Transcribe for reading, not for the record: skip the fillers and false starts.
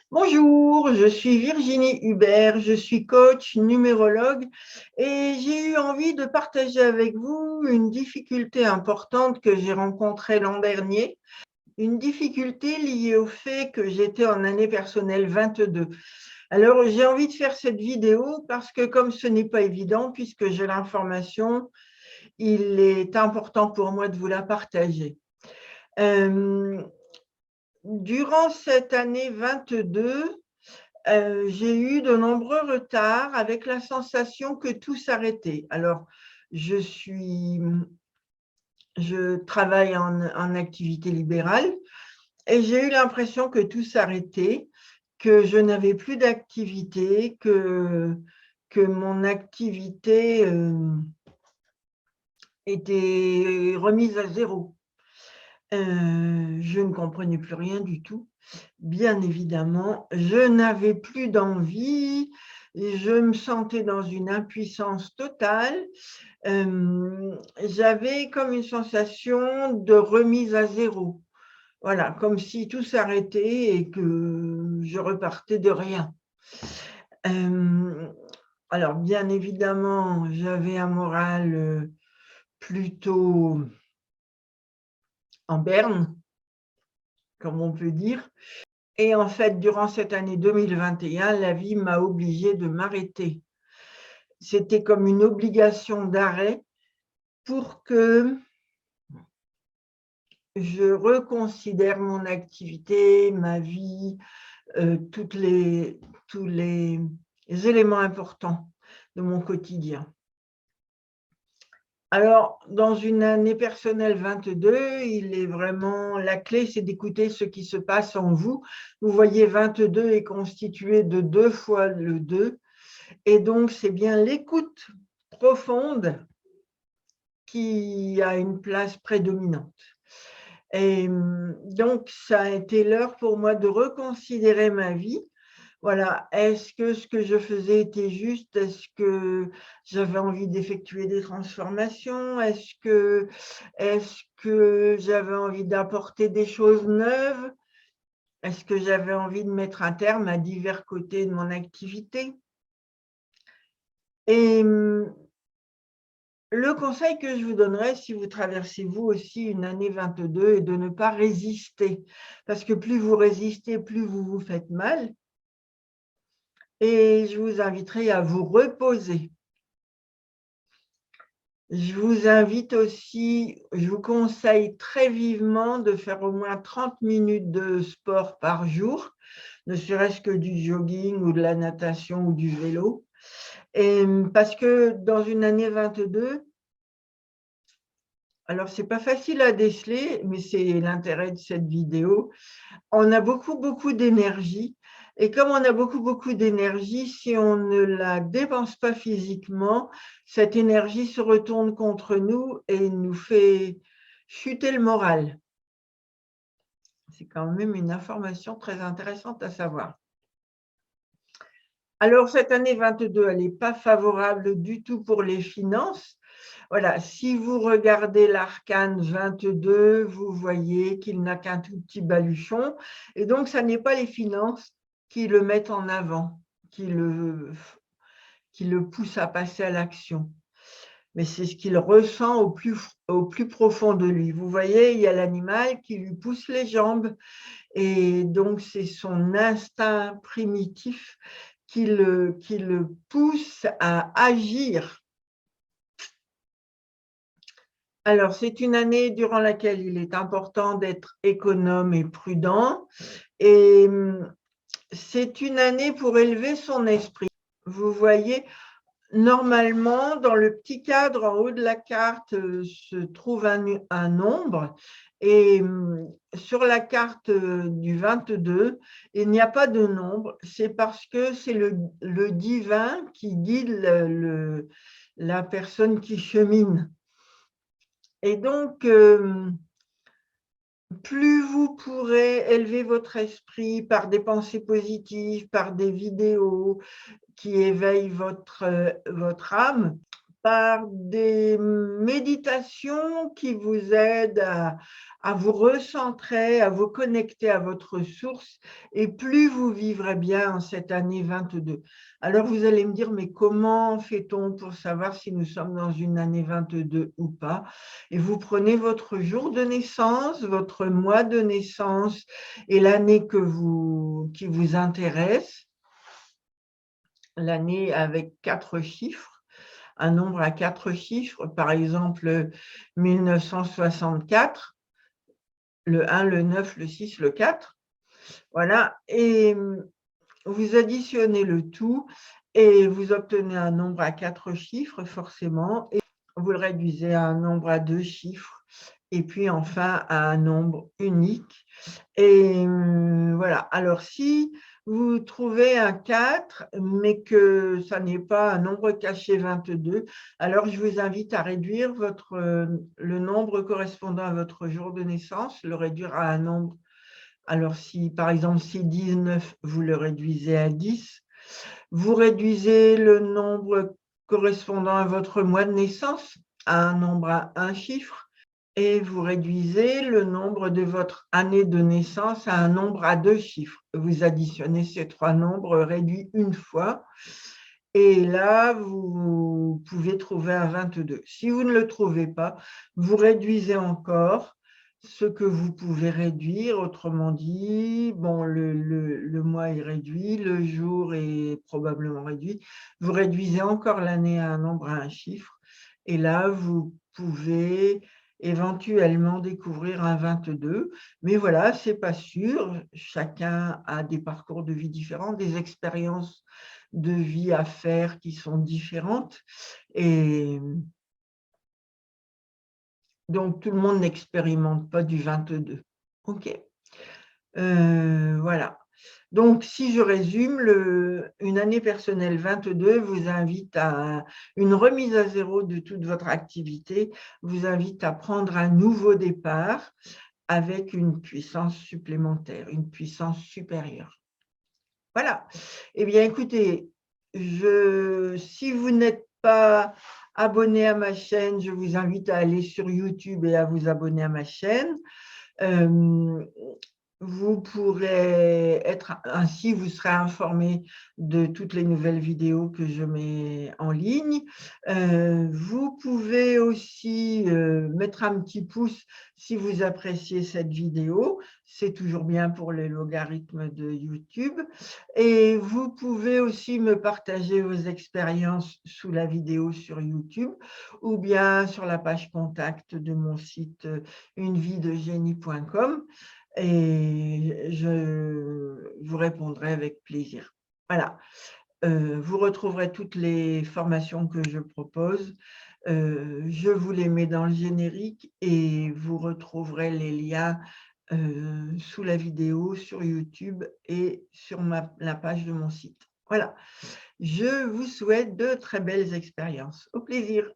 Bonjour, je suis Virginie Hubert, je suis coach numérologue et j'ai eu envie de partager avec vous une difficulté importante que j'ai rencontrée l'an dernier, une difficulté liée au fait que j'étais en année personnelle 22. Alors j'ai envie de faire cette vidéo parce que comme ce n'est pas évident, puisque j'ai l'information, il est important pour moi de vous la partager. Durant cette année 22, j'ai eu de nombreux retards avec la sensation que tout s'arrêtait. Alors, je travaille en activité libérale et j'ai eu l'impression que tout s'arrêtait, que je n'avais plus d'activité, que mon activité était remise à zéro. Je ne comprenais plus rien du tout. Bien évidemment, je n'avais plus d'envie, je me sentais dans une impuissance totale. J'avais comme une sensation de remise à zéro. Voilà, comme si tout s'arrêtait et que je repartais de rien. Alors, bien évidemment, j'avais un moral plutôt en berne, comme on peut dire. Et en fait, durant cette année 2021, la vie m'a obligée de m'arrêter. C'était comme une obligation d'arrêt pour que je reconsidère mon activité, ma vie, tous les éléments importants de mon quotidien. Alors, dans une année personnelle 22, il est vraiment la clé, c'est d'écouter ce qui se passe en vous. Vous voyez, 22 est constitué de 2 fois le 2. Et donc, c'est bien l'écoute profonde qui a une place prédominante. Et donc, ça a été l'heure pour moi de reconsidérer ma vie. Voilà, est-ce que ce que je faisais était juste? Est-ce que j'avais envie d'effectuer des transformations? Est-ce que j'avais envie d'apporter des choses neuves? Est-ce que j'avais envie de mettre un terme à divers côtés de mon activité? Et le conseil que je vous donnerais, si vous traversez vous aussi une année 22, est de ne pas résister. Parce que plus vous résistez, plus vous vous faites mal. Et je vous inviterai à vous reposer. Je vous invite aussi, je vous conseille très vivement de faire au moins 30 minutes de sport par jour, ne serait-ce que du jogging ou de la natation ou du vélo. Et parce que dans une année 22, alors c'est pas facile à déceler, mais c'est l'intérêt de cette vidéo. On a beaucoup d'énergie. Et comme on a beaucoup d'énergie, si on ne la dépense pas physiquement, cette énergie se retourne contre nous et nous fait chuter le moral. C'est quand même une information très intéressante à savoir. Alors, cette année 22, elle n'est pas favorable du tout pour les finances. Voilà, si vous regardez l'arcane 22, vous voyez qu'il n'a qu'un tout petit baluchon. Et donc, ça n'est pas les finances qui le mettent en avant, qui le poussent à passer à l'action. Mais c'est ce qu'il ressent au plus profond de lui. Vous voyez, il y a l'animal qui lui pousse les jambes. Et donc, c'est son instinct primitif qui le pousse à agir. Alors, c'est une année durant laquelle il est important d'être économe et prudent. Et c'est une année pour élever son esprit. Vous voyez, normalement, dans le petit cadre en haut de la carte se trouve un nombre. Et sur la carte du 22, il n'y a pas de nombre. C'est parce que c'est le divin qui guide la personne qui chemine. Et donc, plus vous pourrez élever votre esprit par des pensées positives, par des vidéos qui éveillent votre âme, par des méditations qui vous aident à vous recentrer, à vous connecter à votre source, et plus vous vivrez bien en cette année 22. Alors vous allez me dire, mais comment fait-on pour savoir si nous sommes dans une année 22 ou pas? Et vous prenez votre jour de naissance, votre mois de naissance et l'année qui vous intéresse, l'année avec 4 chiffres, un nombre à 4 chiffres, par exemple 1964, le 1, le 9, le 6, le 4. Voilà, et vous additionnez le tout et vous obtenez un nombre à 4 chiffres forcément, et vous le réduisez à un nombre à 2 chiffres et puis enfin à un nombre unique. Et voilà, alors si vous trouvez un 4, mais que ça n'est pas un nombre caché 22, alors je vous invite à réduire le nombre correspondant à votre jour de naissance, le réduire à un nombre. Alors si par exemple c'est 19, vous le réduisez à 10. Vous réduisez le nombre correspondant à votre mois de naissance à un nombre à un chiffre. Et vous réduisez le nombre de votre année de naissance à un nombre à 2 chiffres. Vous additionnez ces 3 nombres réduits une fois. Et là, vous pouvez trouver un 22. Si vous ne le trouvez pas, vous réduisez encore ce que vous pouvez réduire. Autrement dit, bon, le mois est réduit, le jour est probablement réduit. Vous réduisez encore l'année à un nombre à un chiffre. Et là, vous pouvez éventuellement découvrir un 22. Mais voilà, ce n'est pas sûr. Chacun a des parcours de vie différents, des expériences de vie à faire qui sont différentes. Et donc, tout le monde n'expérimente pas du 22. OK. Voilà. Donc, si je résume, une année personnelle 22 vous invite à une remise à zéro de toute votre activité, vous invite à prendre un nouveau départ avec une puissance supplémentaire, une puissance supérieure. Voilà. Eh bien, écoutez, si vous n'êtes pas abonné à ma chaîne, je vous invite à aller sur YouTube et à vous abonner à ma chaîne. Vous pourrez être ainsi, vous serez informé de toutes les nouvelles vidéos que je mets en ligne. Vous pouvez aussi mettre un petit pouce si vous appréciez cette vidéo. C'est toujours bien pour les logarithmes de YouTube. Et vous pouvez aussi me partager vos expériences sous la vidéo sur YouTube ou bien sur la page contact de mon site uneviedegenie.com. Et je vous répondrai avec plaisir. Voilà, vous retrouverez toutes les formations que je propose. Je vous les mets dans le générique et vous retrouverez les liens sous la vidéo sur YouTube et sur la page de mon site. Voilà, je vous souhaite de très belles expériences. Au plaisir.